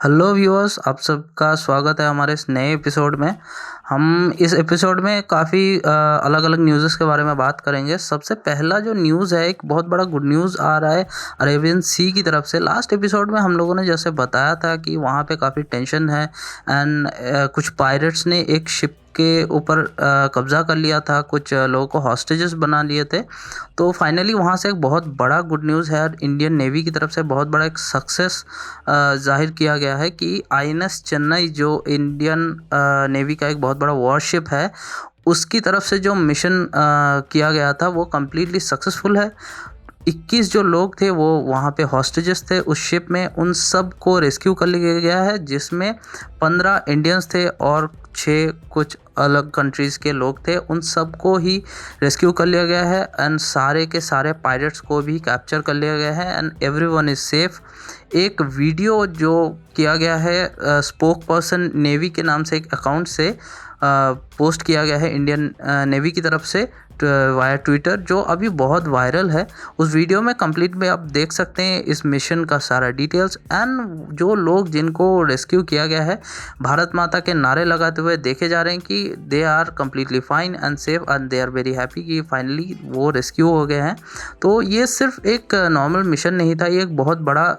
Hello viewers, आप सबका स्वागत है हमारे इस नए एपिसोड में। हम इस एपिसोड में काफ़ी अलग अलग न्यूज़ के बारे में बात करेंगे। सबसे पहला जो न्यूज़ है, एक बहुत बड़ा गुड न्यूज़ आ रहा है अरेबियन सी की तरफ से। लास्ट एपिसोड में हम लोगों ने जैसे बताया था कि वहाँ पे काफ़ी टेंशन है एंड कुछ पायरेट्स ने एक शिप के ऊपर कब्ज़ा कर लिया था, कुछ लोगों को हॉस्टेजेस बना लिए थे। तो फाइनली वहाँ से एक बहुत बड़ा गुड न्यूज़ है, इंडियन नेवी की तरफ से बहुत बड़ा एक सक्सेस ज़ाहिर किया गया है कि आईएनएस चेन्नई जो इंडियन नेवी का एक बहुत बड़ा वॉरशिप है, उसकी तरफ से जो मिशन किया गया था वो कम्प्लीटली सक्सेसफुल है। 21 जो लोग थे वो वहाँ पे हॉस्टेजेस थे उस शिप में, उन सब को रेस्क्यू कर लिया गया है, जिसमें 15 इंडियंस थे और 6 कुछ अलग कंट्रीज़ के लोग थे। उन सब को ही रेस्क्यू कर लिया गया है एंड सारे के सारे पायरेट्स को भी कैप्चर कर लिया गया है एंड एवरीवन इज़ सेफ। एक वीडियो जो किया गया है स्पोक पर्सन नेवी के नाम से एक अकाउंट से पोस्ट किया गया है इंडियन नेवी की तरफ से वाया ट्विटर, जो अभी बहुत वायरल है। उस वीडियो में कंप्लीट में आप देख सकते हैं इस मिशन का सारा डिटेल्स एंड जो लोग जिनको रेस्क्यू किया गया है भारत माता के नारे लगाते हुए देखे जा रहे हैं कि they are completely fine and safe and they are very happy कि फाइनली वो रेस्क्यू हो गए हैं। तो ये सिर्फ एक नॉर्मल मिशन नहीं था, ये एक बहुत बड़ा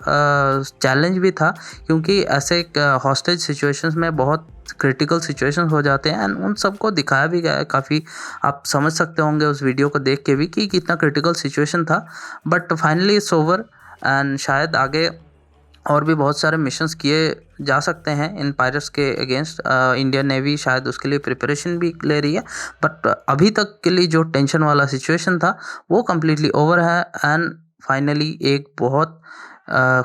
चैलेंज भी था, क्योंकि ऐसे हॉस्टेज सिचुएशंस में बहुत क्रिटिकल सिचुएशंस हो जाते हैं एंड उन सबको दिखाया भी गया है। काफ़ी आप समझ सकते होंगे उस वीडियो को देख के भी कि कितना क्रिटिकल सिचुएशन था, but finally it's over and शायद आगे और भी बहुत सारे मिशंस किए जा सकते हैं इन पायरेट्स के अगेंस्ट। इंडियन नेवी शायद उसके लिए प्रिपरेशन भी ले रही है, बट अभी तक के लिए जो टेंशन वाला सिचुएशन था वो कम्प्लीटली ओवर है एंड फाइनली एक बहुत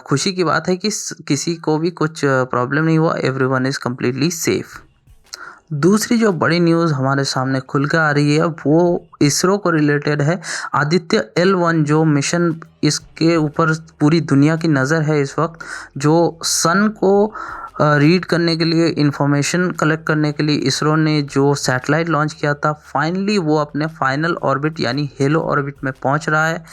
खुशी की बात है कि किसी को भी कुछ प्रॉब्लम नहीं हुआ, एवरीवन इज़ कम्प्लीटली सेफ। दूसरी जो बड़ी न्यूज़ हमारे सामने खुल कर आ रही है वो इसरो को रिलेटेड है। आदित्य L1 जो मिशन, इसके ऊपर पूरी दुनिया की नज़र है इस वक्त, जो सन को रीड करने के लिए, इंफॉर्मेशन कलेक्ट करने के लिए इसरो ने जो सैटेलाइट लॉन्च किया था, फाइनली वो अपने फाइनल ऑर्बिट यानी हेलो ऑर्बिट में पहुंच रहा है।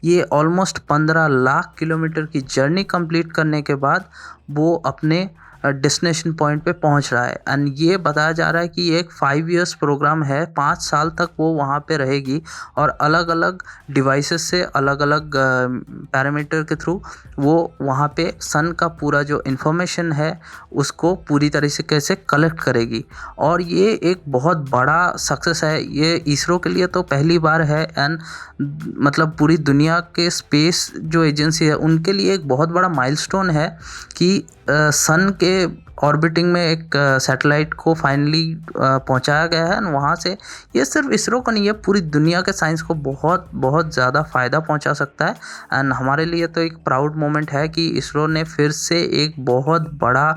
ये ऑलमोस्ट 15 लाख किलोमीटर की जर्नी कंप्लीट करने के बाद वो अपने डेस्टिनेशन पॉइंट पे पहुंच रहा है एंड ये बताया जा रहा है कि ये एक 5 इयर्स प्रोग्राम है, 5 साल तक वो वहाँ पे रहेगी और अलग अलग डिवाइसेस से, अलग अलग पैरामीटर के थ्रू वो वहाँ पे सन का पूरा जो इन्फॉर्मेशन है उसको पूरी तरीके से कलेक्ट करेगी। और ये एक बहुत बड़ा सक्सेस है, ये इसरो के लिए तो पहली बार है एंड मतलब पूरी दुनिया के स्पेस जो एजेंसी है उनके लिए एक बहुत बड़ा माइलस्टोन है कि सन के ऑर्बिटिंग में एक सैटेलाइट को फाइनली पहुंचाया गया है। वहाँ से ये सिर्फ इसरो का नहीं है, पूरी दुनिया के साइंस को बहुत बहुत ज़्यादा फ़ायदा पहुंचा सकता है एंड हमारे लिए तो एक प्राउड मोमेंट है कि इसरो ने फिर से एक बहुत बड़ा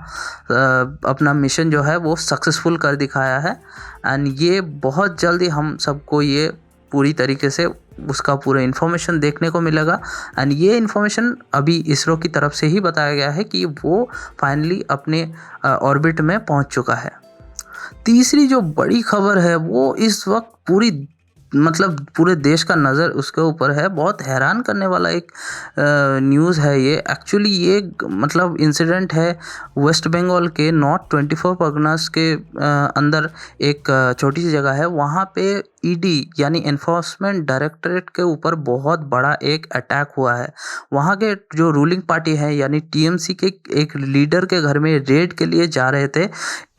अपना मिशन जो है वो सक्सेसफुल कर दिखाया है एंड ये बहुत जल्दी हम सबको ये पूरी तरीके से उसका पूरा इन्फॉर्मेशन देखने को मिलेगा एंड ये इन्फॉर्मेशन अभी इसरो की तरफ से ही बताया गया है कि वो फाइनली अपने ऑर्बिट में पहुंच चुका है। तीसरी जो बड़ी खबर है वो इस वक्त पूरे देश का नज़र उसके ऊपर है। बहुत हैरान करने वाला एक न्यूज़ है ये। एक्चुअली ये इंसिडेंट है वेस्ट बंगाल के नॉर्थ 24 परगनास के अंदर एक छोटी सी जगह है, वहाँ पे ईडी यानी एनफोर्समेंट डायरेक्टरेट के ऊपर बहुत बड़ा एक अटैक हुआ है। वहाँ के जो रूलिंग पार्टी है यानी टीएमसी के एक लीडर के घर में रेड के लिए जा रहे थे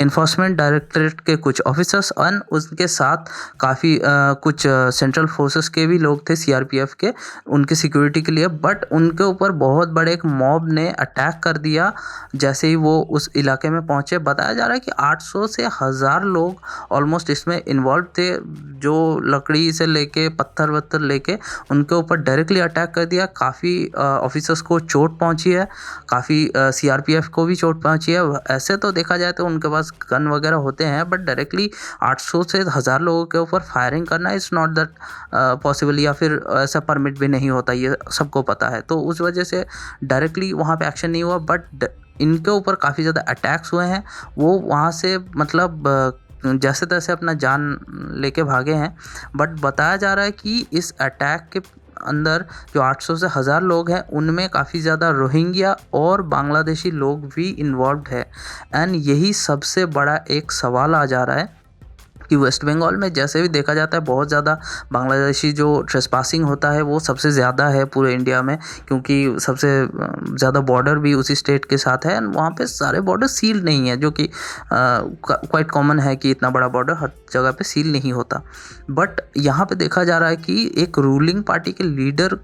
एनफोर्समेंट डायरेक्टरेट के कुछ ऑफिसर्स और उनके साथ काफ़ी कुछ सेंट्रल फोर्सेस के भी लोग थे, सीआरपीएफ के, उनके सिक्योरिटी के लिए। बट उनके ऊपर बहुत बड़े एक मॉब ने अटैक कर दिया जैसे ही वो उस इलाके में पहुंचे। बताया जा रहा है कि 800 से 1000 लोग ऑलमोस्ट इसमें इन्वॉल्व थे, जो लकड़ी से लेके पत्थर वत्थर लेके उनके ऊपर डायरेक्टली अटैक कर दिया। काफ़ी ऑफिसर्स को चोट पहुंची है, काफ़ी सीआरपीएफ को भी चोट पहुंची है। ऐसे तो देखा जाए तो उनके पास गन वगैरह होते हैं, बट डायरेक्टली 800 से 1000 लोगों के ऊपर फायरिंग करना इज़ नॉट दैट पॉसिबल, या फिर ऐसा परमिट भी नहीं होता, ये सबको पता है। तो उस वजह से डायरेक्टली वहाँ पे एक्शन नहीं हुआ, बट इनके ऊपर काफ़ी ज़्यादा अटैक्स हुए हैं। वो वहाँ से जैसे तैसे अपना जान लेके भागे हैं। बट बताया जा रहा है कि इस अटैक के अंदर जो 800 से 1000 लोग हैं उनमें काफ़ी ज़्यादा रोहिंग्या और बांग्लादेशी लोग भी इन्वॉल्व है। एंड यही सबसे बड़ा एक सवाल आ जा रहा है कि वेस्ट बंगाल में जैसे भी देखा जाता है बहुत ज़्यादा बांग्लादेशी जो ट्रेसपासिंग होता है वो सबसे ज़्यादा है पूरे इंडिया में, क्योंकि सबसे ज़्यादा बॉर्डर भी उसी स्टेट के साथ है एंड वहाँ पे सारे बॉर्डर सील नहीं है, जो कि क्वाइट कॉमन है कि इतना बड़ा बॉर्डर हर जगह पे सील नहीं होता। बट यहाँ पे देखा जा रहा है कि एक रूलिंग पार्टी के लीडर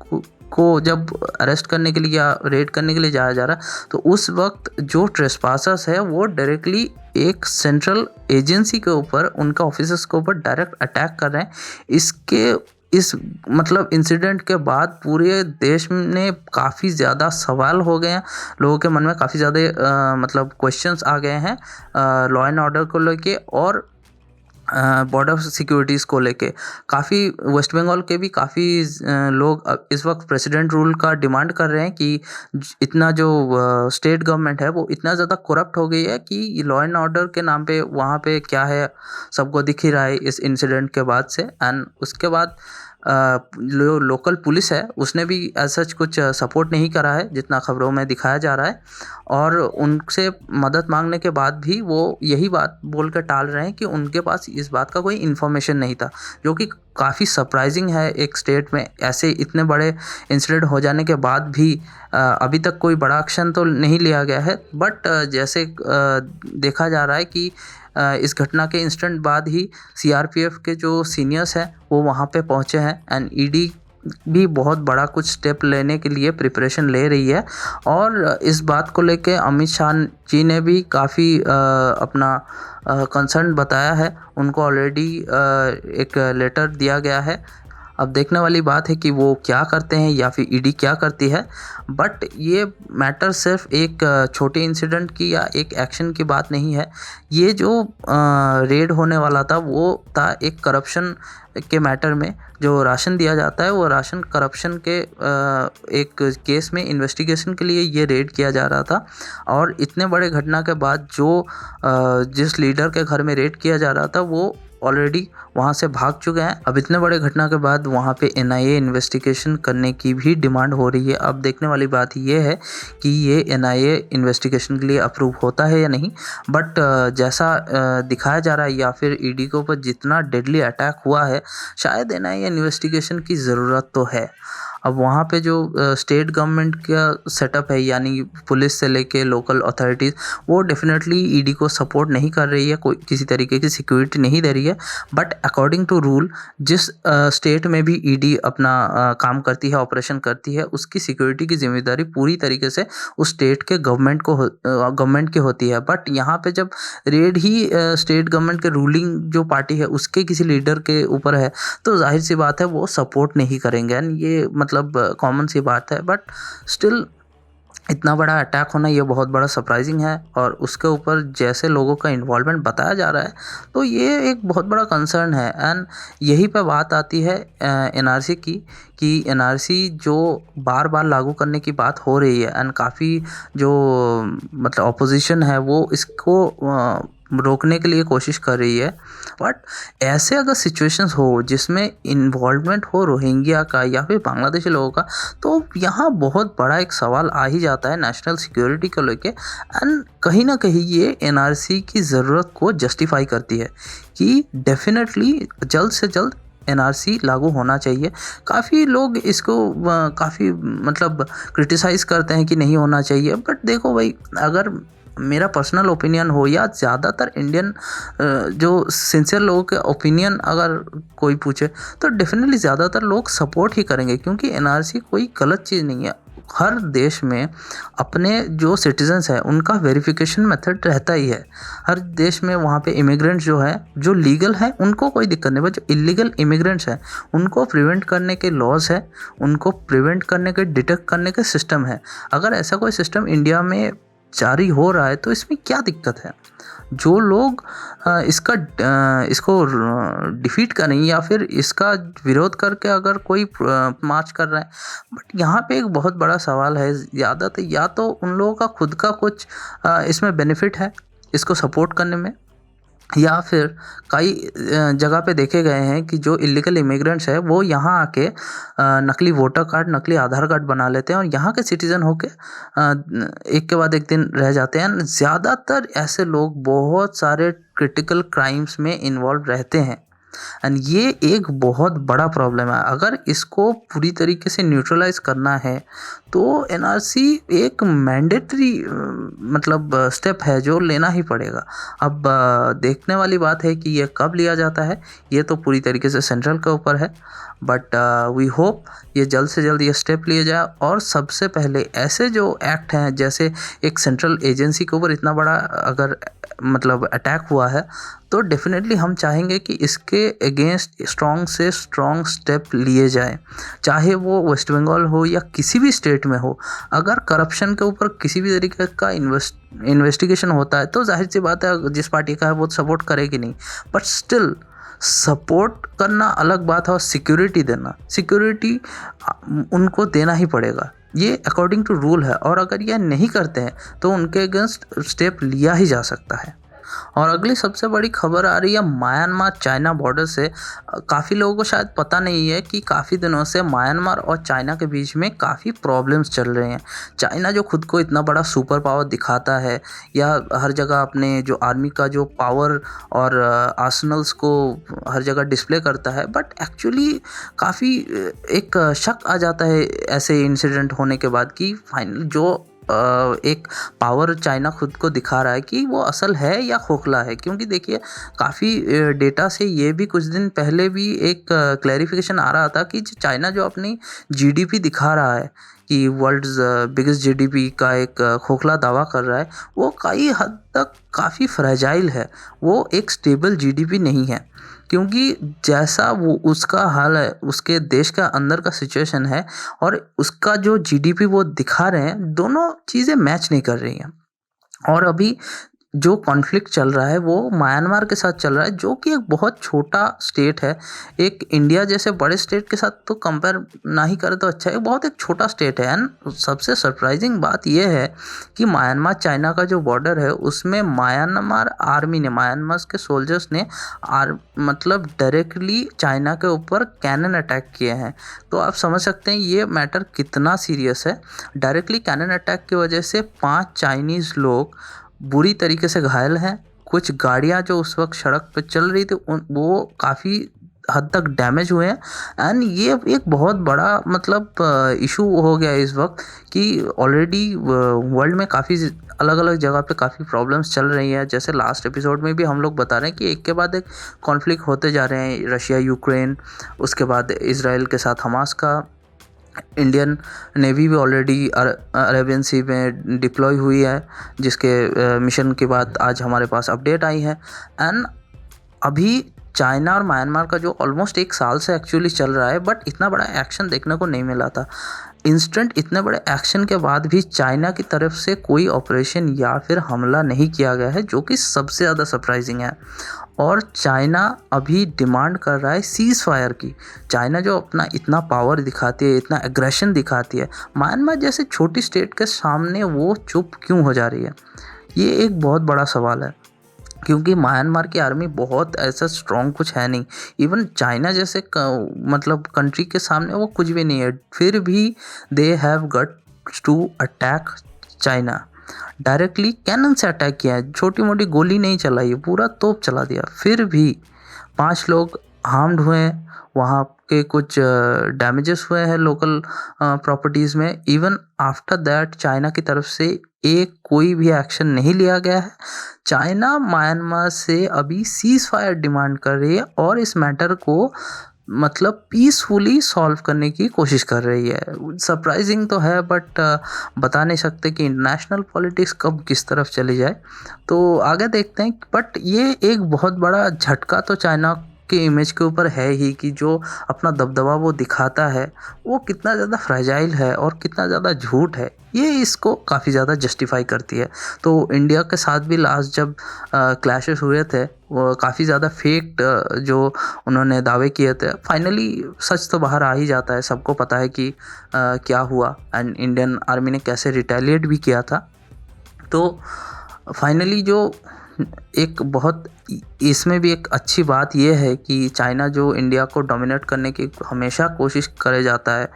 को जब अरेस्ट करने के लिए या रेड करने के लिए जाया जा रहा है तो उस वक्त जो ट्रेसपासर्स है वो डायरेक्टली एक सेंट्रल एजेंसी के ऊपर, उनका ऑफिसर्स के ऊपर डायरेक्ट अटैक कर रहे हैं। इस मतलब इंसिडेंट के बाद पूरे देश में काफ़ी ज़्यादा सवाल हो गए हैं, लोगों के मन में काफ़ी ज़्यादा मतलब क्वेश्चंस आ गए हैं लॉ एंड ऑर्डर को लेके और बॉर्डर सिक्योरिटीज़ को लेके। काफ़ी वेस्ट बंगाल के भी काफ़ी लोग इस वक्त प्रेसिडेंट रूल का डिमांड कर रहे हैं कि इतना जो स्टेट गवर्नमेंट है वो इतना ज़्यादा करप्ट हो गई है कि लॉ एंड ऑर्डर के नाम पे वहाँ पे क्या है सबको दिख ही रहा है इस इंसिडेंट के बाद से। एंड उसके बाद जो लोकल पुलिस है उसने भी ऐसा कुछ सपोर्ट नहीं करा है जितना खबरों में दिखाया जा रहा है, और उनसे मदद मांगने के बाद भी वो यही बात बोल कर टाल रहे हैं कि उनके पास इस बात का कोई इन्फॉर्मेशन नहीं था, जो कि काफ़ी सरप्राइजिंग है। एक स्टेट में ऐसे इतने बड़े इंसिडेंट हो जाने के बाद भी अभी तक कोई बड़ा एक्शन तो नहीं लिया गया है। बट जैसे देखा जा रहा है कि इस घटना के इंस्टेंट बाद ही सीआरपीएफ के जो सीनियर्स हैं वो वहाँ पे पहुँचे हैं एंड ईडी भी बहुत बड़ा कुछ स्टेप लेने के लिए प्रिपरेशन ले रही है। और इस बात को लेके अमित शाह जी ने भी काफ़ी अपना कंसर्न बताया है, उनको ऑलरेडी एक लेटर दिया गया है। अब देखने वाली बात है कि वो क्या करते हैं या फिर ईडी क्या करती है। बट ये मैटर सिर्फ एक छोटे इंसिडेंट की या एक एक्शन की बात नहीं है। ये जो रेड होने वाला था वो था एक करप्शन के मैटर में। जो राशन दिया जाता है वो राशन करप्शन के एक केस में इन्वेस्टिगेशन के लिए ये रेड किया जा रहा था, और इतने बड़े घटना के बाद जो जिस लीडर के घर में रेड किया जा रहा था वो ऑलरेडी वहाँ से भाग चुके हैं। अब इतने बड़े घटना के बाद वहाँ पे एनआईए इन्वेस्टिगेशन करने की भी डिमांड हो रही है। अब देखने वाली बात ये है कि ये एनआईए इन्वेस्टिगेशन के लिए अप्रूव होता है या नहीं। बट जैसा दिखाया जा रहा है या फिर ईडी के ऊपर जितना डेडली अटैक हुआ है, शायद एनआईए इन्वेस्टिगेशन की ज़रूरत तो है। अब वहाँ पे जो स्टेट गवर्नमेंट का सेटअप है, यानी पुलिस से लेके लोकल अथॉरिटीज़, वो डेफिनेटली ईडी को सपोर्ट नहीं कर रही है, कोई किसी तरीके की सिक्योरिटी नहीं दे रही है। बट अकॉर्डिंग टू रूल जिस स्टेट में भी ईडी अपना काम करती है, ऑपरेशन करती है, उसकी सिक्योरिटी की जिम्मेदारी पूरी तरीके से उस स्टेट के गवर्नमेंट की होती है। बट यहाँ पे जब रेड ही स्टेट गवर्नमेंट के रूलिंग जो पार्टी है उसके किसी लीडर के ऊपर है, तो जाहिर सी बात है वो सपोर्ट नहीं करेंगे। एंड ये मतलब कॉमन सी बात है। बट स्टिल इतना बड़ा अटैक होना ये बहुत बड़ा सरप्राइजिंग है, और उसके ऊपर जैसे लोगों का इन्वॉल्वमेंट बताया जा रहा है तो ये एक बहुत बड़ा कंसर्न है। एंड यहीं पे बात आती है एनआरसी की, कि एनआरसी जो बार बार लागू करने की बात हो रही है एंड काफ़ी जो मतलब अपोजिशन है वो इसको रोकने के लिए कोशिश कर रही है। बट ऐसे अगर सिचुएशंस हो जिसमें इन्वॉल्वमेंट हो रोहिंग्या का या फिर बांग्लादेशी लोगों का, तो यहाँ बहुत बड़ा एक सवाल आ ही जाता है नेशनल सिक्योरिटी को लेके। एंड कहीं ना कहीं ये एनआरसी की ज़रूरत को जस्टिफाई करती है कि डेफिनेटली जल्द से जल्द एनआरसी लागू होना चाहिए। काफ़ी लोग इसको काफ़ी मतलब क्रिटिसाइज़ करते हैं कि नहीं होना चाहिए। बट देखो भाई, अगर मेरा पर्सनल ओपिनियन हो या ज़्यादातर इंडियन जो सिंसियर लोगों के ओपिनियन अगर कोई पूछे, तो डेफिनेटली ज़्यादातर लोग सपोर्ट ही करेंगे, क्योंकि एनआरसी कोई गलत चीज़ नहीं है। हर देश में अपने जो सिटीजन्स हैं उनका वेरिफिकेशन मेथड रहता ही है। हर देश में वहाँ पे इमिग्रेंट्स जो है, जो लीगल है उनको कोई दिक्कत नहीं, बट जो इलीगल इमिग्रेंट्स हैं उनको प्रिवेंट करने के लॉज है, उनको प्रिवेंट करने के, डिटेक्ट करने के सिस्टम है। अगर ऐसा कोई सिस्टम इंडिया में जारी हो रहा है तो इसमें क्या दिक्कत है? जो लोग इसको डिफीट करें या फिर इसका विरोध करके अगर कोई मार्च कर रहा है। बट यहाँ पे एक बहुत बड़ा सवाल है, ज़्यादातर या तो उन लोगों का खुद का कुछ इसमें बेनिफिट है इसको सपोर्ट करने में, या फिर कई जगह पे देखे गए हैं कि जो इलीगल इमिग्रेंट्स है वो यहाँ आके नकली वोटर कार्ड, नकली आधार कार्ड बना लेते हैं और यहाँ के सिटीज़न होके एक के बाद एक दिन रह जाते हैं। ज़्यादातर ऐसे लोग बहुत सारे क्रिटिकल क्राइम्स में इन्वॉल्व रहते हैं एंड ये एक बहुत बड़ा प्रॉब्लम है। अगर इसको पूरी तरीके से न्यूट्रलाइज करना है तो एनआरसी एक मैंडेटरी मतलब स्टेप है जो लेना ही पड़ेगा। अब देखने वाली बात है कि ये कब लिया जाता है, ये तो पूरी तरीके से सेंट्रल के ऊपर है, बट वी होप ये जल्द से जल्द ये स्टेप लिए जाए। और सबसे पहले ऐसे जो एक्ट हैं, जैसे एक सेंट्रल एजेंसी के ऊपर इतना बड़ा अगर मतलब अटैक हुआ है तो डेफिनेटली हम चाहेंगे कि इसके अगेंस्ट स्ट्रॉन्ग से स्ट्रॉन्ग स्टेप लिए जाए, चाहे वो वेस्ट बंगाल हो या किसी भी स्टेट में हो। अगर करप्शन के ऊपर किसी भी तरीके का इन्वेस्टिगेशन होता है तो जाहिर सी बात है जिस पार्टी का है वो सपोर्ट करेगी नहीं, बट स्टिल सपोर्ट करना अलग बात है और सिक्योरिटी देना, सिक्योरिटी उनको देना ही पड़ेगा। ये अकॉर्डिंग टू रूल है और अगर ये नहीं करते हैं तो उनके अगेंस्ट स्टेप लिया ही जा सकता है। और अगली सबसे बड़ी खबर आ रही है म्यांमार चाइना बॉर्डर से। काफ़ी लोगों को शायद पता नहीं है कि काफ़ी दिनों से म्यांमार और चाइना के बीच में काफ़ी प्रॉब्लम्स चल रहे हैं। चाइना जो खुद को इतना बड़ा सुपर पावर दिखाता है या हर जगह अपने जो आर्मी का जो पावर और आर्सनल्स को हर जगह डिस्प्ले करता है, बट एक्चुअली काफ़ी एक शक आ जाता है ऐसे इंसिडेंट होने के बाद कि फाइनल जो एक पावर चाइना खुद को दिखा रहा है कि वो असल है या खोखला है। क्योंकि देखिए काफ़ी डेटा से ये भी कुछ दिन पहले भी एक क्लैरिफिकेशन आ रहा था कि चाइना जो अपनी जीडीपी दिखा रहा है कि वर्ल्ड्स बिगेस्ट जीडीपी का एक खोखला दावा कर रहा है, वो कई हद तक काफ़ी फ्रेजाइल है, वो एक स्टेबल जीडीपी नहीं है। क्योंकि जैसा वो उसका हाल है, उसके देश का अंदर का सिचुएशन है और उसका जो जीडीपी वो दिखा रहे हैं, दोनों चीज़ें मैच नहीं कर रही हैं। और अभी जो कॉन्फ्लिक्ट चल रहा है वो म्यांमार के साथ चल रहा है, जो कि एक बहुत छोटा स्टेट है। एक इंडिया जैसे बड़े स्टेट के साथ तो कंपेयर ना ही करें तो अच्छा है, बहुत एक छोटा स्टेट है। एंड सबसे सरप्राइजिंग बात यह है कि म्यांमार चाइना का जो बॉर्डर है उसमें म्यांमार आर्मी ने, म्यांमार के सोल्जर्स ने मतलब डायरेक्टली चाइना के ऊपर कैनन अटैक किए हैं। तो आप समझ सकते हैं ये मैटर कितना सीरियस है। डायरेक्टली कैनन अटैक की वजह से 5 चाइनीज़ लोग बुरी तरीके से घायल हैं। कुछ गाड़ियाँ जो उस वक्त सड़क पे चल रही थी वो काफ़ी हद तक डैमेज हुए हैं। एंड ये एक बहुत बड़ा मतलब इशू हो गया है इस वक्त कि ऑलरेडी वर्ल्ड में काफ़ी अलग अलग जगह पे काफ़ी प्रॉब्लम्स चल रही हैं। जैसे लास्ट एपिसोड में भी हम लोग बता रहे हैं कि एक के बाद एक कॉन्फ्लिक्ट होते जा रहे हैं, रशिया यूक्रेन, उसके बाद इसराइल के साथ हमास का। इंडियन नेवी भी ऑलरेडी अरेबियन सी में डिप्लॉय हुई है, जिसके मिशन के बाद आज हमारे पास अपडेट आई है। एंड अभी चाइना और म्यांमार का जो ऑलमोस्ट 1 साल से एक्चुअली चल रहा है, बट इतना बड़ा एक्शन देखने को नहीं मिला था। इंस्टेंट इतने बड़े एक्शन के बाद भी चाइना की तरफ से कोई ऑपरेशन या फिर हमला नहीं किया गया है, जो कि सबसे ज़्यादा सरप्राइजिंग है। और चाइना अभी डिमांड कर रहा है सीज़ फायर की। चाइना जो अपना इतना पावर दिखाती है, इतना एग्रेशन दिखाती है, म्यांमार जैसे छोटी स्टेट के सामने वो चुप क्यों हो जा रही है, ये एक बहुत बड़ा सवाल है। क्योंकि म्यांमार की आर्मी बहुत ऐसा स्ट्रॉन्ग कुछ है नहीं, इवन चाइना जैसे मतलब कंट्री के सामने वो कुछ भी नहीं है, फिर भी they have guts to attack China. Directly cannon से अटैक किया है, छोटी मोटी गोली नहीं चलाई है, पूरा तोप चला दिया। फिर भी 5 लोग हार्म्ड हुए हैं, वहाँ के कुछ डैमेजेस हुए हैं लोकल प्रॉपर्टीज़ में। इवन आफ्टर दैट चाइना की तरफ से एक कोई भी एक्शन नहीं लिया गया है। चाइना म्यांमार से अभी सीज़ फायर डिमांड कर रही है और इस मैटर को मतलब पीसफुली सॉल्व करने की कोशिश कर रही है। सरप्राइजिंग तो है, बट बता नहीं सकते कि इंटरनेशनल पॉलिटिक्स कब किस तरफ चली जाए, तो आगे देखते हैं। बट ये एक बहुत बड़ा झटका तो चाइना के इमेज के ऊपर है ही कि जो अपना दबदबा वो दिखाता है वो कितना ज़्यादा फ्रेजाइल है और कितना ज़्यादा झूठ है, ये इसको काफ़ी ज़्यादा जस्टिफाई करती है। तो इंडिया के साथ भी लास्ट जब क्लैशेस हुए थे, वो काफ़ी ज़्यादा फेक जो उन्होंने दावे किए थे, फाइनली सच तो बाहर आ ही जाता है। सबको पता है कि क्या हुआ एंड इंडियन आर्मी ने कैसे रिटेलिएट भी किया था। तो फाइनली जो एक बहुत इसमें भी एक अच्छी बात ये है कि चाइना जो इंडिया को डोमिनेट करने की हमेशा कोशिश करे जाता है,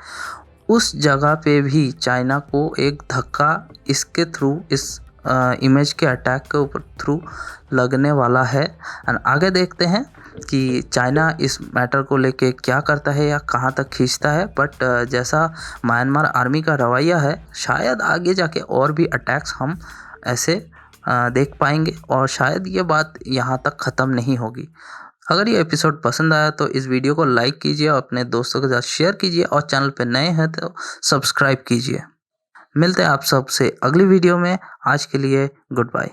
उस जगह पे भी चाइना को एक धक्का इसके थ्रू, इस इमेज के अटैक के ऊपर थ्रू लगने वाला है। एंड आगे देखते हैं कि चाइना इस मैटर को लेके क्या करता है या कहाँ तक खींचता है। बट जैसा म्यांमार आर्मी का रवैया है, शायद आगे जाके और भी अटैक्स हम ऐसे देख पाएंगे और शायद ये बात यहाँ तक ख़त्म नहीं होगी। अगर ये एपिसोड पसंद आया तो इस वीडियो को लाइक कीजिए और अपने दोस्तों के साथ शेयर कीजिए और चैनल पे नए हैं तो सब्सक्राइब कीजिए। मिलते हैं आप सबसे अगली वीडियो में। आज के लिए गुड बाय।